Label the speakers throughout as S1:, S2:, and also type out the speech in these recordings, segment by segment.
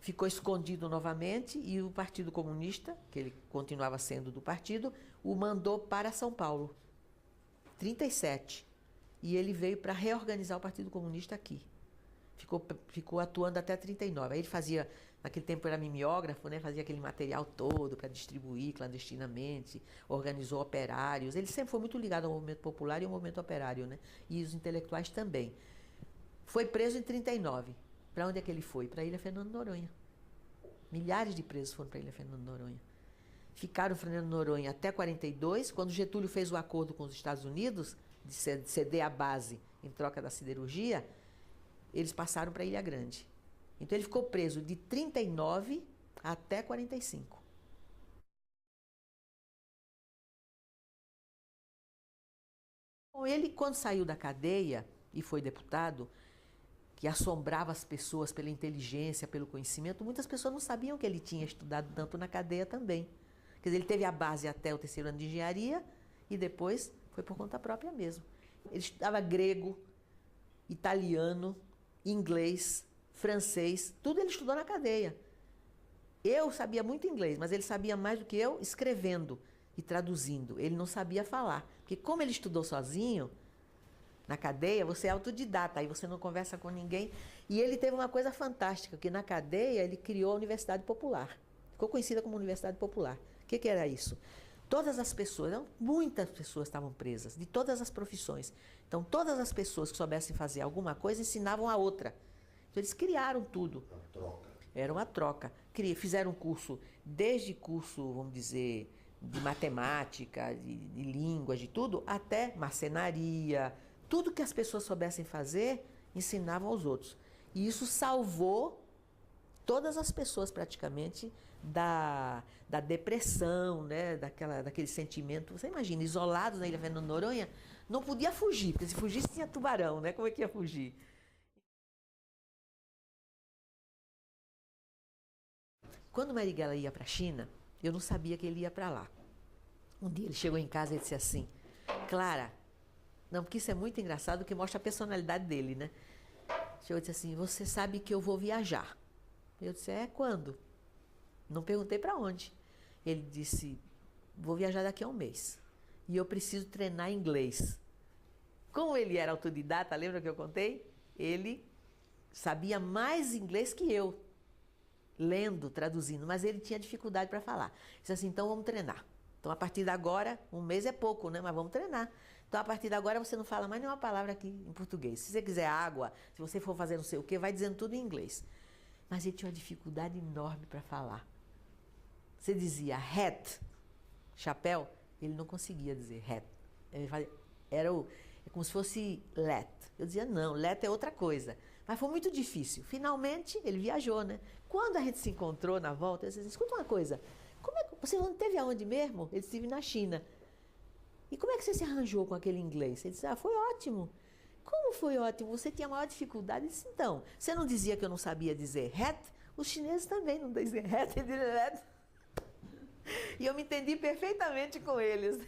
S1: ficou escondido novamente e o Partido Comunista, que ele continuava sendo do partido, o mandou para São Paulo, 37. E ele veio para reorganizar o Partido Comunista aqui. Ficou atuando até 39. Aí ele fazia, naquele tempo era mimeógrafo, né? Fazia aquele material todo para distribuir clandestinamente, organizou operários. Ele sempre foi muito ligado ao movimento popular e ao movimento operário, né? E os intelectuais também. Foi preso em 39. Para onde é que ele foi? Para a Ilha Fernando Noronha. Milhares de presos foram para a Ilha Fernando Noronha. Ficaram Fernando Noronha até 42, quando Getúlio fez o acordo com os Estados Unidos, de ceder a base em troca da siderurgia, eles passaram para Ilha Grande. Então ele ficou preso de 39 até 45. Bom, ele, quando saiu da cadeia e foi deputado, que assombrava as pessoas pela inteligência, pelo conhecimento, muitas pessoas não sabiam que ele tinha estudado tanto na cadeia também. Quer dizer, ele teve a base até o terceiro ano de engenharia e depois foi por conta própria mesmo. Ele estudava grego, italiano, inglês, francês, tudo ele estudou na cadeia. Eu sabia muito inglês, mas ele sabia mais do que eu escrevendo e traduzindo. Ele não sabia falar, porque como ele estudou sozinho, na cadeia, você é autodidata, aí você não conversa com ninguém. E ele teve uma coisa fantástica, que na cadeia ele criou a Universidade Popular. Ficou conhecida como Universidade Popular. O que era isso? Todas as pessoas, muitas pessoas estavam presas, de todas as profissões. Então, todas as pessoas que soubessem fazer alguma coisa ensinavam a outra. Então, eles criaram tudo.
S2: Uma troca.
S1: Era uma troca. Fizeram curso, desde curso, vamos dizer, de matemática, de línguas, de tudo, até marcenaria. Tudo que as pessoas soubessem fazer, ensinavam aos outros. E isso salvou todas as pessoas, praticamente, da depressão, né? Daquele sentimento. Você imagina, isolados na Ilha Fernando Noronha, não podia fugir, porque se fugisse tinha tubarão, né? Como é que ia fugir? Quando Marighella ia para a China, eu não sabia que ele ia para lá. Um dia ele chegou em casa e disse assim, Clara, não, porque isso é muito engraçado, que mostra a personalidade dele, né? Chegou e disse assim, você sabe que eu vou viajar. Eu disse, quando? Não perguntei para onde. Ele disse, vou viajar daqui a um mês. E eu preciso treinar inglês. Como ele era autodidata, lembra que eu contei? Ele sabia mais inglês que eu, lendo, traduzindo, mas ele tinha dificuldade para falar. Disse assim, então vamos treinar. Então, a partir de agora, um mês é pouco, né? Mas vamos treinar. Então, a partir de agora, você não fala mais nenhuma palavra aqui em português. Se você quiser água, se você for fazer não sei o quê, vai dizendo tudo em inglês. Mas ele tinha uma dificuldade enorme para falar. Você dizia hat, chapéu, ele não conseguia dizer hat. Ele fazia, é como se fosse let. Eu dizia, não, let é outra coisa. Mas foi muito difícil. Finalmente, ele viajou, né? Quando a gente se encontrou na volta, eu disse, escuta uma coisa, você não teve aonde mesmo? Ele esteve na China. E como é que você se arranjou com aquele inglês? Ele disse, foi ótimo. Como foi ótimo? Você tinha a maior dificuldade? Ele disse, então, você não dizia que eu não sabia dizer hat? Os chineses também não dizem hat, eles dizem hat. E eu me entendi perfeitamente com eles.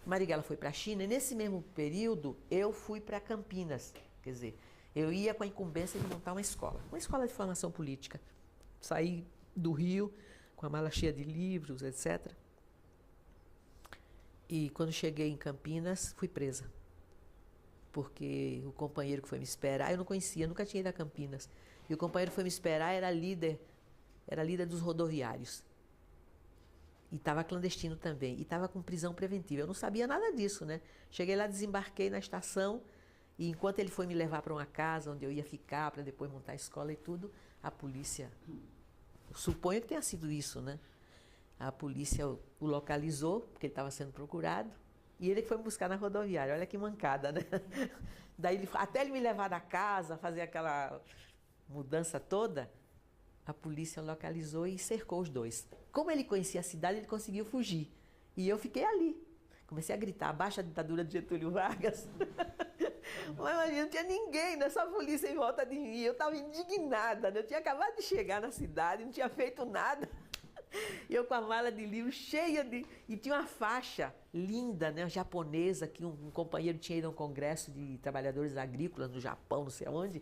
S1: Marighella foi para a China e nesse mesmo período eu fui para Campinas. Quer dizer, eu ia com a incumbência de montar uma escola de formação política. Saí do Rio com a mala cheia de livros, etc. E quando cheguei em Campinas, fui presa. Porque o companheiro que foi me esperar, eu não conhecia, nunca tinha ido a Campinas. E o companheiro que foi me esperar era líder dos rodoviários. E estava clandestino também. E estava com prisão preventiva. Eu não sabia nada disso, né? Cheguei lá, desembarquei na estação. E enquanto ele foi me levar para uma casa onde eu ia ficar, para depois montar a escola e tudo, a polícia, suponho que tenha sido isso, né? A polícia o localizou, porque ele estava sendo procurado, e ele foi me buscar na rodoviária. Olha que mancada, né? Daí, até ele me levar da casa, fazer aquela mudança toda, a polícia localizou e cercou os dois. Como ele conhecia a cidade, ele conseguiu fugir. E eu fiquei ali. Comecei a gritar, abaixo a ditadura de Getúlio Vargas. Mas não tinha ninguém, né? Só a polícia em volta de mim. Eu estava indignada, né? Eu tinha acabado de chegar na cidade, não tinha feito nada. Eu com a mala de livro cheia de... E tinha uma faixa linda, né, japonesa, que um companheiro tinha ido a um congresso de trabalhadores agrícolas no Japão, não sei aonde.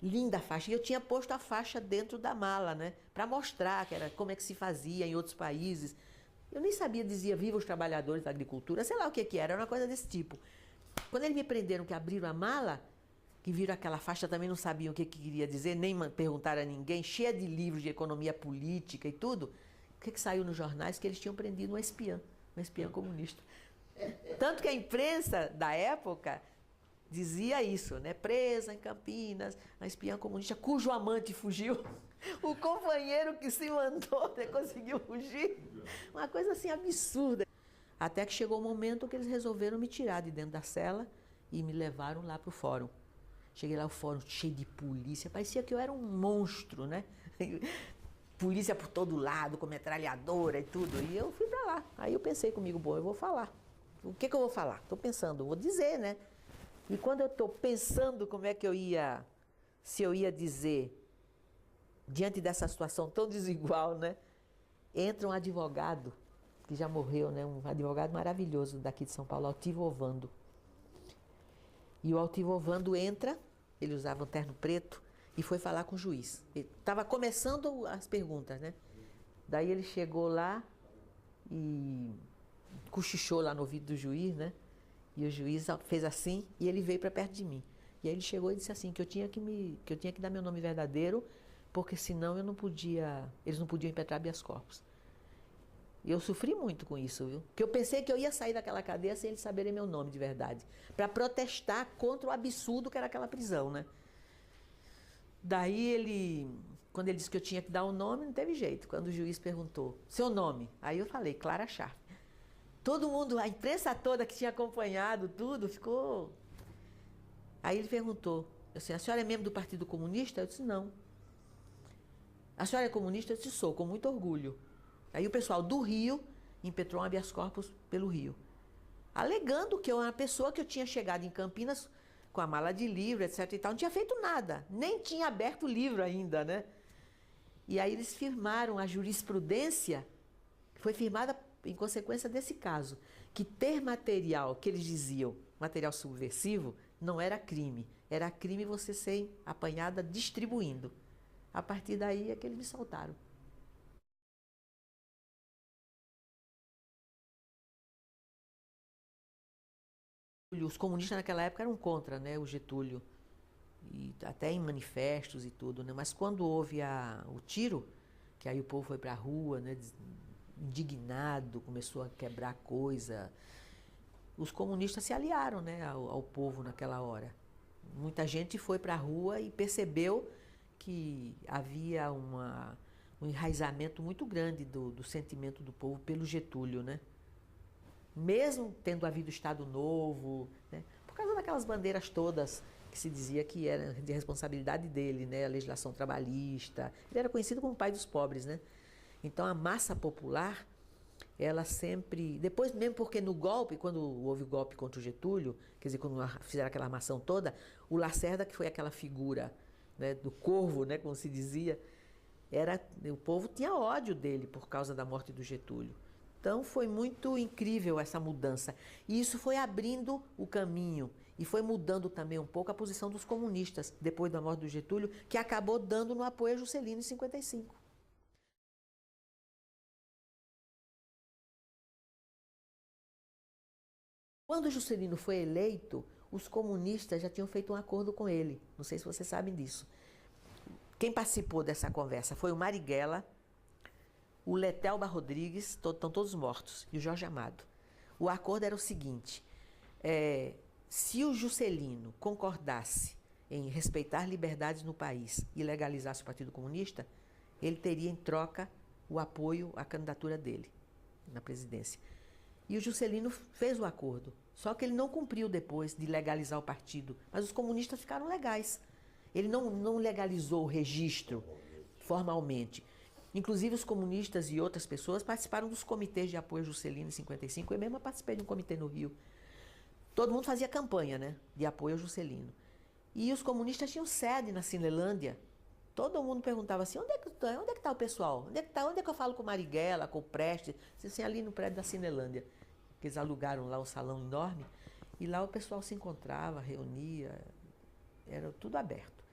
S1: Linda a faixa. E eu tinha posto a faixa dentro da mala, né, para mostrar que era, como é que se fazia em outros países. Eu nem sabia, dizia viva os trabalhadores da agricultura, sei lá o que era uma coisa desse tipo. Quando eles me prenderam, que abriram a mala, que viram aquela faixa, também não sabiam o que queria dizer, nem perguntaram a ninguém, cheia de livros de economia política e tudo. O que saiu nos jornais? Que eles tinham prendido uma espiã comunista. Tanto que a imprensa da época dizia isso, né? Presa em Campinas, a espiã comunista cujo amante fugiu. O companheiro que se mandou, né, conseguiu fugir. Uma coisa assim absurda. Até que chegou o momento que eles resolveram me tirar de dentro da cela e me levaram lá para o fórum. Cheguei lá, o fórum cheio de polícia, parecia que eu era um monstro, né? Polícia por todo lado, com metralhadora e tudo. E eu fui para lá. Aí eu pensei comigo, bom, eu vou falar. O que eu vou falar? Estou pensando, vou dizer, né? E quando eu estou pensando como é que eu ia, se eu ia dizer, diante dessa situação tão desigual, né? Entra um advogado, que já morreu, né? Um advogado maravilhoso daqui de São Paulo, Altivo Ovando. E o Altivo Ovando entra, ele usava um terno preto, e foi falar com o juiz. Estava começando as perguntas, né? Daí ele chegou lá e cochichou lá no ouvido do juiz, né? E o juiz fez assim e ele veio para perto de mim. E aí ele chegou e disse assim, que eu tinha que dar meu nome verdadeiro, porque senão eu não podia, eles não podiam impetrar habeas corpus. E eu sofri muito com isso, viu? Porque eu pensei que eu ia sair daquela cadeia sem eles saberem meu nome de verdade, para protestar contra o absurdo que era aquela prisão, né? Daí quando ele disse que eu tinha que dar um nome, não teve jeito. Quando o juiz perguntou, seu nome? Aí eu falei, Clara Scharf. Todo mundo, a imprensa toda que tinha acompanhado tudo, ficou... Aí ele perguntou, assim, a senhora é membro do Partido Comunista? Eu disse, não. A senhora é comunista? Eu disse, sou, com muito orgulho. Aí o pessoal do Rio impetrou um habeas corpus pelo Rio, alegando que eu era uma pessoa que eu tinha chegado em Campinas com a mala de livro, etc e tal, não tinha feito nada, nem tinha aberto o livro ainda, né? E aí eles firmaram a jurisprudência, que foi firmada em consequência desse caso, que ter material, que eles diziam, material subversivo, não era crime. Era crime você ser apanhada distribuindo. A partir daí é que eles me soltaram. Os comunistas naquela época eram contra, né, o Getúlio, e até em manifestos e tudo, né? Mas quando houve o tiro, que aí o povo foi para a rua, né, indignado, começou a quebrar coisa, os comunistas se aliaram, né, ao povo naquela hora. Muita gente foi para a rua e percebeu que havia um enraizamento muito grande do sentimento do povo pelo Getúlio, né? Mesmo tendo havido Estado Novo, né? Por causa daquelas bandeiras todas que se dizia que era de responsabilidade dele, né? A legislação trabalhista. Ele era conhecido como o pai dos pobres, né? Então a massa popular, ela sempre... Depois mesmo porque no golpe, quando houve o golpe contra o Getúlio, quer dizer, quando fizeram aquela armação toda, o Lacerda, que foi aquela figura, né, do corvo, né, como se dizia, o povo tinha ódio dele por causa da morte do Getúlio. Então foi muito incrível essa mudança. E isso foi abrindo o caminho e foi mudando também um pouco a posição dos comunistas depois da morte do Getúlio, que acabou dando no apoio a Juscelino em 55. Quando Juscelino foi eleito, os comunistas já tinham feito um acordo com ele. Não sei se vocês sabem disso. Quem participou dessa conversa foi o Marighella, o Letelba Rodrigues, estão todos mortos, e o Jorge Amado. O acordo era o seguinte, se o Juscelino concordasse em respeitar liberdades no país e legalizasse o Partido Comunista, ele teria em troca o apoio à candidatura dele na presidência. E o Juscelino fez o acordo, só que ele não cumpriu depois de legalizar o partido, mas os comunistas ficaram legais. Ele não legalizou o registro formalmente. Inclusive os comunistas e outras pessoas participaram dos comitês de apoio a Juscelino em 55, eu mesma participei de um comitê no Rio. Todo mundo fazia campanha, né, de apoio a Juscelino. E os comunistas tinham sede na Cinelândia, todo mundo perguntava assim, onde é que tá o pessoal? Onde é que eu falo com Marighella, com o Prestes? Assim, ali no prédio da Cinelândia, que eles alugaram lá um salão enorme, e lá o pessoal se encontrava, reunia, era tudo aberto.